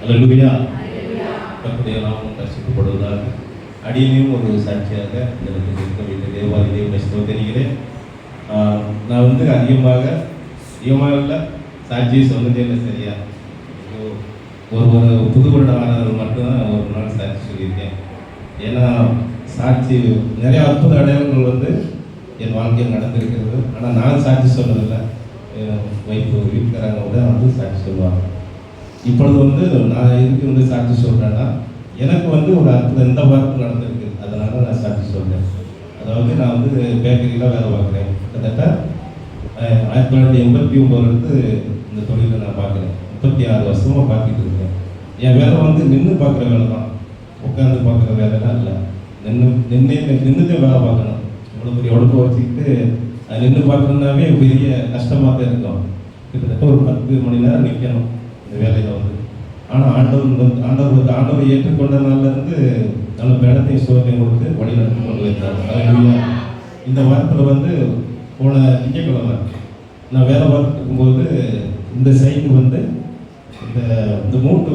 அல்லேலூயா. கர்த்தருடைய நாமம் பரிசுத்தப்படுவதாக. அடியேனும் ஒரு சாட்சியாக எனக்கு இருக்க வேண்டிய தேவாலயத்தை ஸ்தோத்திரிக்கிறேன். நான் அதிகமாக இல்லை சாட்சியை சொன்னதே இல்லை. சரியா ஒரு புது வருடம் ஆனவர்கள் மட்டும்தான் ஒரு நாள் சாட்சி சொல்லியிருக்கேன். ஏன்னா சாட்சி நிறைய அற்புத அடையாளங்கள் என் வாழ்க்கையில் நடந்திருக்கிறது. ஆனால் நான் சாட்சி சொன்னதில்லை. வைப்பு வீட்டுக்காரங்க சாட்சி சொல்லுவாங்க. இப்பொழுது நான் எதுக்கு சாட்சி சொல்கிறேன்னா, எனக்கு ஒரு அற்புதம் இந்த வாரத்தில் நடந்திருக்கு. அதனால நான் சாட்சி சொல்கிறேன். அதாவது நான் பேக்கரியில் வேலை பார்க்குறேன். கிட்டத்தட்ட 1989 இந்த தொழிலை நான் பார்க்குறேன். 36 வருஷமாக பார்த்துட்டு இருக்கேன். என் வேலை நின்று பார்க்குற வேலை தான், உட்காந்து பார்க்குற வேலைலாம் இல்லை. நின்றுதே வேலை பார்க்கணும். இவ்வளோ பெரிய உடம்பு வச்சுக்கிட்டு அது நின்று பார்க்கணுன்னாவே பெரிய கஷ்டமாக தான் இருக்கும். கிட்டத்தட்ட ஒரு 10 மணி நேரம் நிற்கணும் இந்த வேலையில். ஆனால் ஆண்டவர் ஏற்றுக்கொண்டனாலேருந்து நல்ல மேடத்தையும் சோதனையும் கொடுத்து வழி நடத்தி கொண்டு வைத்தார். இந்த வாரத்தில் போன திங்கட்கிழமை நான் வேலை பார்த்துருக்கும்போது இந்த சைடு இந்த மூட்டு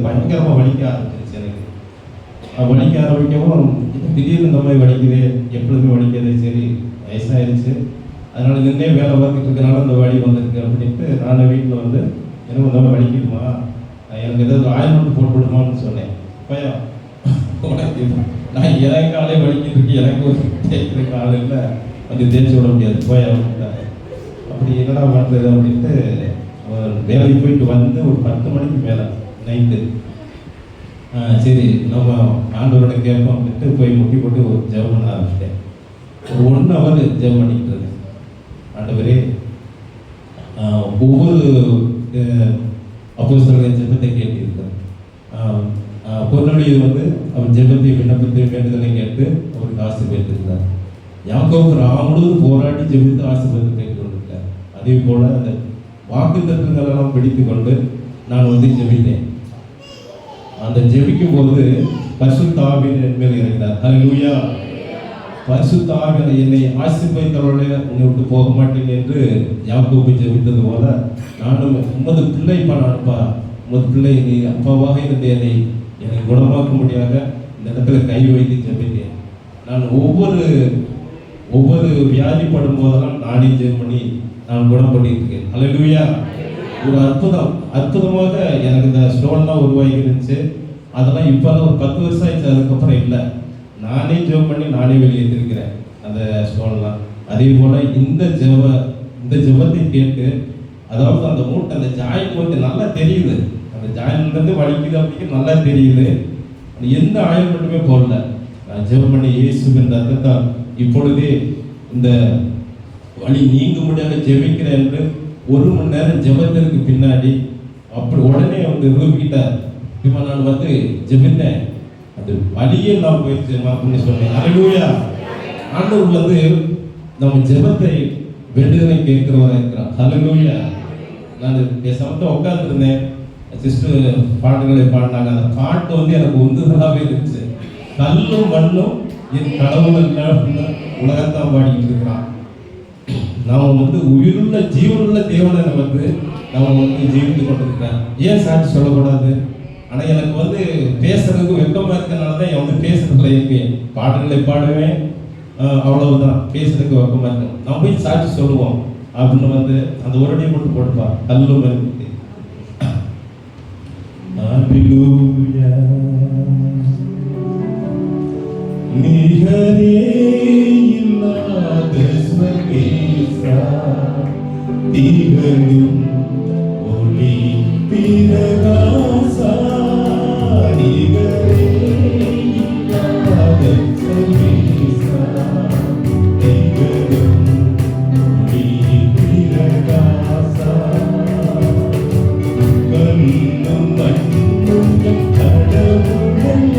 பயங்கரமாக வலிக்க ஆரம்பிச்சிருச்சு. எனக்கு வலிக்க ஆரம்பிக்கவும் திடீர்னு இந்த மாதிரி வலிக்குது, எப்பொழுதுமே வலிக்காது. சரி, வயசாகிடுச்சு, அதனால் நின்றே வேலை பார்த்துட்டு இருக்கனால இந்த வலி வந்திருக்கு அப்படின்ட்டு நான் வீட்டில் எனக்கு இந்த மாதிரி வலிக்குதுமா, எனக்கு ஏதாவது ஆயில்மெண்ட் போட்டு விடுமான்னு சொன்னேன். பையன் நான் எனக்கு காலே வலிக்கிட்டு இருக்கு, எனக்கு ஒரு தேய்க்கிறதுக்கு ஆள் இல்லை, தேய்ச்சி விட முடியாது போய் அப்படி என்னடா பண்ணுறது அப்படின்ட்டு வேலைக்கு போயிட்டு ஒரு 10 மணிக்கு மேலே நைட்டு சரி நம்ம ஆண்டவரோட கேட்போம் அப்படின்ட்டு போய் முட்டி போட்டு ஒரு ஜெபம் பண்ண ஆரம்பிச்சிட்டேன். ஒரு 1 hour ஜெபம் பண்ணிக்கிட்டு இருக்கேன். ஆண்டவரே, ஒவ்வொரு அப்போஸ்தலரின் ஜெபத்தை கேட்டிருக்கிறேன். பொருளுடைய அவர் ஜெபத்தை விண்ணப்பத்தை வேண்டுதலை கேட்டு அவருக்கு ஆசீர்வதித்திருக்கிறார். யாக்கோபு முழுவதும் போராடி ஜெபித்து ஆசீர்வாதத்தை கேட்டு கொண்டிருக்கார். அதே போல அந்த வாக்கு தத்துவங்களெல்லாம் பிடித்து கொண்டு நான் ஜெபித்தேன். அந்த ஜெபிக்கும் போது பரிசுத்த ஆவியானவர் என் மேல் இறங்கினார். ஹல்லேலூயா. பரிசுத்த ஆவியானவர் என்னை ஆசீர்வதித்தவர்களே உன்னை விட்டு போக மாட்டேன் என்று யாக்கோபு ஜெபித்தது போல நானும் உமது பிள்ளை அனுப்பா, உமது பிள்ளை நீ அப்பாவாக இருந்த என்னை குணமாக்கும்படியாக இந்த இடத்துல கை வைத்து ஜெபித்தேன். நான் ஒவ்வொரு வியாதிப்படும் போதெல்லாம் நானே ஜெபம் பண்ணி நான் குணப்பட்டிருக்கேன். ஹல்லேலூயா. ஒரு அற்புதமாக எனக்கு இந்த ஸ்டோன்லாம் உருவாகி இருந்துச்சு. அதெல்லாம் இப்போதான் ஒரு 10 வருஷம் ஆயிடுச்சு. அதுக்கப்புறம் இல்லை, நானே ஜெபம் பண்ணி நானே வெளியேற்றிருக்கிறேன் அந்த ஸ்டோன்லாம். அதே போல் இந்த ஜெபத்தை கேட்டு, அதாவது அந்த மூட்டை அந்த ஜாயின் நல்லா தெரியுது, அந்த ஜாயின்லேருந்து வலிக்குது அப்படின்னு நல்லா தெரியுது. எந்த ஆயில் மட்டுமே போடல, நான் ஜெபம் பண்ணி இயேசுவின் ரத்தத்தால் இப்பொழுதே இந்த வலி நீங்க முடியாத ஜெபிக்கிறேன் என்று 1 மணி நேரம் ஜெபத்திற்கு பின்னாடி அப்படி உடனே ரூபிக்கிட்டார். இப்போ நான் ஜெபித்தேன், அது வலியே நான் போயிடுச்சு அப்படின்னு சொன்னேன். ஹல்லேலூயா. ஆண்டவர் நம்ம ஜெபத்தை வேண்டுதலை கேட்கிறவராக இருக்கிறார். ஹல்லேலூயா. நான் சமத்தை உட்காந்துருந்தேன், சிஸ்டர் பாட்டுகளை பாடினாங்க. அந்த பாட்டு எனக்கு உந்துதலாகவே இருந்துச்சு. கல்லும் மண்ணும் என் கடவுள் உலகத்தான் பாடிக்கிட்டு இருக்கிறான். நாம் உயிருள்ள ஜீவனுள்ள தேவனை நம்ம ஜீவித்து கொண்டிருக்கிறேன். ஏன் சாட்சி சொல்லக்கூடாது? ஆனால் எனக்கு பேசுறதுக்கு வெக்கமாக இருக்கிறனால தான் என் பேசுறதுல இருக்கேன். பாடல்களை பாடுவேன், அவ்வளவுதான். பேசுறதுக்கு வெக்கமாக இருக்கும். நம்ம போய் சாட்சி சொல்லுவோம் அப்படின்னு அந்த ஒருடைய மட்டும் போட்டுப்பா. கல்லும் இருக்கு. திகழும் ஒளி பிரகாசா நிகரே இல்லாத சமீசா திகழும் ஒளி பிரகாசா கண்ணும் மண்ணும் கடவுளைய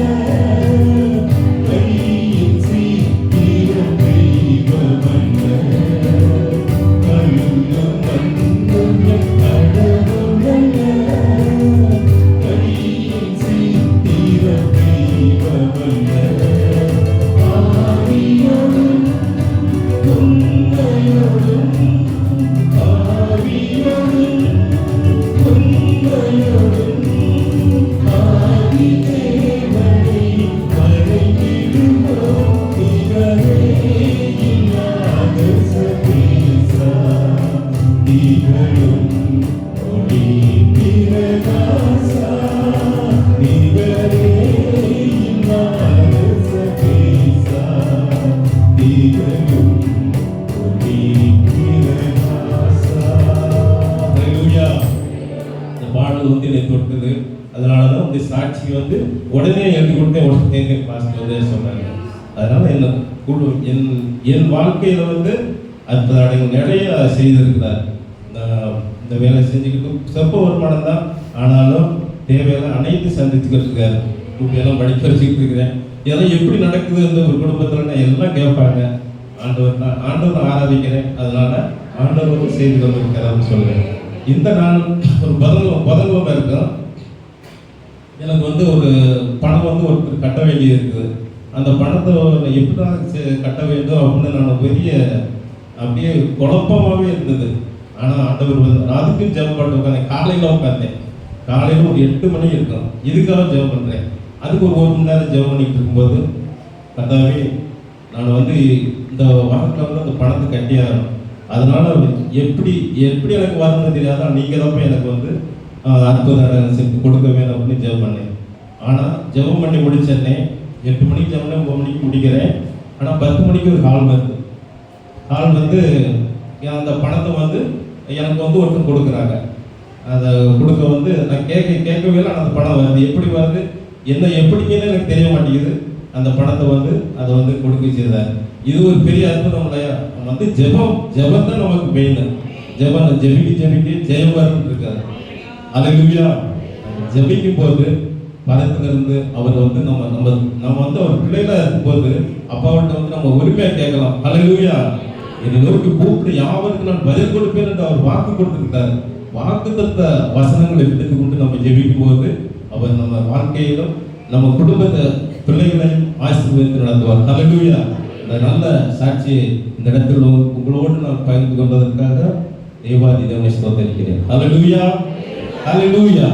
கையில் சீக்கிரம் தெய்வமல்ல கடவுளைய வாழ்வு வந்து என்னை தொட்டது. அதனால தான் உங்களுடைய சாட்சி வந்து உடனே எழுதி கொடுத்தேன். உடனே பாஸ்டர் வந்து சொன்னாங்க. அதனால என் வாழ்க்கையில் வந்து அது நிறைய செய்திருக்கிறார். இந்த வேலை செஞ்சுக்கிட்டு சொற்ப வருமானம் தான், ஆனாலும் தேவையான அனைத்து சந்திச்சுக்கிட்டு இருக்காரு. எல்லாம் படிக்க வச்சுக்கிட்டு இருக்கிறேன். இதெல்லாம் எப்படி நடக்குது இந்த ஒரு குடும்பத்தில் எல்லாம் கேட்பாங்க. ஆண்டவர் ஆராதிக்கிறேன். அதனால ஆண்டவர் வந்து செய்து கொண்டிருக்கிறார்னு சொல்லுவேன். இந்த நான் ஒரு பதங்கமாக இருக்கேன். எனக்கு வந்து ஒரு பணம் வந்து ஒருத்தர் கட்ட வேண்டியது இருக்குது. அந்த பணத்தை எப்படி கட்ட வேண்டும் அப்படின்னு நான் பெரிய அப்படியே குழப்பமாகவே இருந்தது. ஆனால் ஆண்டவர் வந்து அதுக்கும் ஜெபம் பண்ணிட்டு உட்காந்தேன். காலையில் உட்காந்தேன். காலையில் ஒரு 8 மணி இருக்கும். இதுக்காக ஜெபம் பண்ணுறேன். அதுக்கு ஒரு 1 மணி நேரம் ஜெபம் பண்ணிட்டு இருக்கும்போது, கர்த்தாவே நான் வந்து இந்த வாரத்தில் வந்து அந்த பணத்தை கட்டியாகணும். அதனால எப்படி எனக்கு வரணும்னு தெரியாதா, நீங்கள் தான் எனக்கு வந்து அற்புதம் செஞ்சு கொடுக்க வேணும் அப்படின்னு ஜெபம் பண்ணேன். ஆனால் ஜெபம் பண்ணி முடிச்சேன்னே 8 மணிக்கு ஜெபம் பண்ணி 9 மணிக்கு முடிக்கிறேன். ஆனால் 10 மணிக்கு ஒரு கால் வருது. கால் வந்து அந்த பணத்தை வந்து எனக்கு வந்து ஒருத்தர் கொடுக்குறாங்க. அதை கொடுக்க வந்து நான் கேட்கவே இல்லை. அந்த பணம் வருது. எப்படி வருது, என்ன எப்படிங்கன்னு எனக்கு தெரிய மாட்டேங்குது. அந்த பணத்தை வந்து அதை வந்து கொடுக்க செய்தார். இது ஒரு பெரிய அற்புதம் இல்லையா? வந்து ஜெபம் தான் நமக்கு மெயின். ஜெபிக்க ஜெயம் வரும்னு இருக்காரு. அல்லேலூயா. ஜெபிக்கும் போது பரத்திலிருந்து அவர் வந்து நம்ம வந்து அவர் பிள்ளைகளா இருக்கும்போது அப்பாவிட்ட வந்து நம்ம உரிமையா கேட்கலாம். அல்லேலூயா. என்னை நோக்கி கூப்பிட்டு யாவருக்கு நான் பதில் கொடுப்பேன் என்று அவர் வாக்கு கொடுத்திருக்கிறார். வாக்குத்தத்த வசனங்களை எடுத்துக் கொண்டு நம்ம ஜெபிக்கும் போது அவர் நம்ம வாழ்க்கையிலும் நம்ம குடும்பத்தை பிள்ளைகளையும் ஆசீர்வதித்து நடத்துவார். அல்லேலூயா. இந்த நல்ல சாட்சியை இந்த இடத்தில் உங்களோடு நான் பகிர்ந்து கொண்டதற்காக தேவாதி தேவனை ஸ்தோத்திரிக்கிறேன். அல்லேலூயா. Hallelujah.